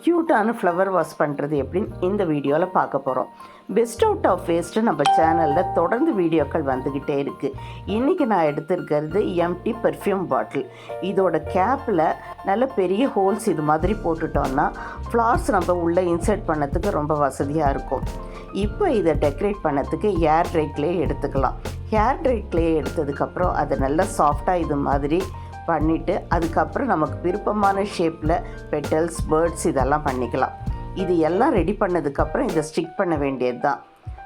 க்யூட்டான flower wash பண்ணுறது எப்படின்னு இந்த வீடியோவில் பார்க்க போகிறோம். பெஸ்ட் அவுட் ஆஃப் வேஸ்ட்டு நம்ம சேனலில் தொடர்ந்து வீடியோக்கள் வந்துக்கிட்டே இருக்குது. இன்றைக்கி நான் எடுத்துருக்கிறது எம்டி பெர்ஃப்யூம் பாட்டில். இதோட கேப்பில் நல்ல பெரிய ஹோல்ஸ் இது மாதிரி போட்டுட்டோன்னா ஃப்ளார்ஸ் நம்ம உள்ளே இன்சர்ட் பண்ணதுக்கு ரொம்ப வசதியாக இருக்கும். இப்போ இதை டெக்கரேட் பண்ணதுக்கு ஹேர் ட்ரை க்ளே எடுத்துக்கலாம். ஹேர் ட்ரை க்ளே எடுத்ததுக்கப்புறம் அது நல்லா சாஃப்டாக இது மாதிரி பண்ணிவிட்டு அதுக்கப்புறம் நமக்கு விருப்பமான ஷேப்பில் பெட்டல்ஸ், பேர்ட்ஸ் இதெல்லாம் பண்ணிக்கலாம். இது எல்லாம் ரெடி பண்ணதுக்கப்புறம் இதை ஸ்டிக் பண்ண வேண்டியது தான்.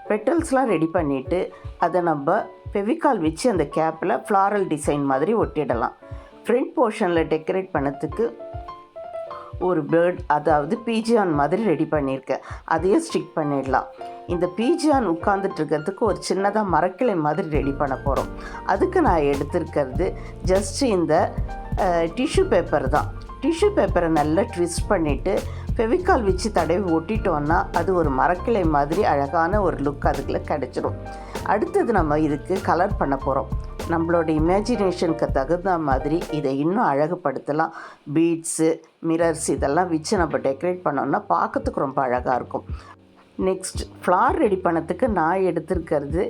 பெட்டல்ஸ்லாம் ரெடி பண்ணிவிட்டு அதை நம்ம ஃபெவிகால் வச்சு அந்த கேப்பில் ஃப்ளாரல் டிசைன் மாதிரி ஒட்டிடலாம். ஃப்ரண்ட் போர்ஷனில் டெக்கரேட் பண்ணதுக்கு ஒரு பேர்ட், அதாவது பீஜியான் மாதிரி ரெடி பண்ணியிருக்கேன். அதையும் ஸ்டிக் பண்ணிடலாம். இந்த பீஜியான் உட்காந்துட்டு இருக்கிறதுக்கு ஒரு சின்னதாக மரக்கிளை மாதிரி ரெடி பண்ண போகிறோம். அதுக்கு நான் எடுத்துருக்கிறது ஜஸ்ட்டு இந்த டிஷ்யூ பேப்பர் தான். டிஷ்யூ பேப்பரை நல்லா ட்விஸ்ட் பண்ணிவிட்டு ஃபெவிகால் வச்சு தடவி ஒட்டிட்டோன்னா அது ஒரு மரக்கிளை மாதிரி அழகான ஒரு லுக் அதுக்குள்ளே கிடச்சிடும். அடுத்தது நம்ம இதுக்கு கலர் பண்ண போகிறோம். நம்மளோட இமேஜினேஷனுக்கு தகுந்த மாதிரி இதை இன்னும் அழகுபடுத்தலாம். பீட்ஸு, மிரர்ஸ் இதெல்லாம் வச்சு நம்ம டெக்கரேட் பண்ணோன்னா பார்க்கறதுக்கு ரொம்ப அழகாக இருக்கும். நெக்ஸ்ட் ஃப்ளார் ரெடி பண்ணதுக்கு நான் எடுத்துருக்கிறது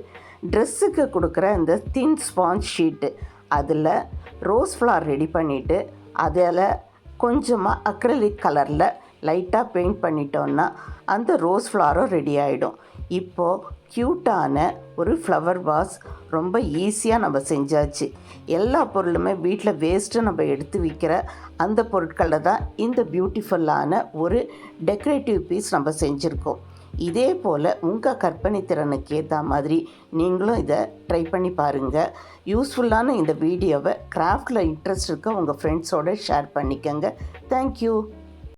ட்ரெஸ்ஸுக்கு கொடுக்குற இந்த தின் ஸ்பாஞ்ச் ஷீட்டு. அதில் ரோஸ் ஃப்ளார் ரெடி பண்ணிவிட்டு அதில் கொஞ்சமாக அக்ரிலிக் கலரில் லைட்டாக பெயிண்ட் பண்ணிட்டோன்னா அந்த ரோஸ் ஃப்ளாரும் ரெடி ஆகிடும். இப்போது க்யூட்டான ஒரு ஃப்ளவர் வாஸ் ரொம்ப ஈஸியாக நம்ம செஞ்சாச்சு. எல்லா பொருளுமே வீட்டில் வேஸ்ட்டு நம்ம எடுத்து விற்கிற அந்த பொருட்களில் தான் இந்த பியூட்டிஃபுல்லான ஒரு டெக்கரேட்டிவ் பீஸ் நம்ம செஞ்சுருக்கோம். இதே போல் உங்கள் கற்பனை திறனுக்கு ஏற்ற மாதிரி நீங்களும் இதை ட்ரை பண்ணி பாருங்கள். யூஸ்ஃபுல்லான இந்த வீடியோவை கிராஃப்டில் இன்ட்ரெஸ்ட் இருக்க உங்கள் ஃப்ரெண்ட்ஸோடு ஷேர் பண்ணிக்கோங்க. தேங்க்யூ.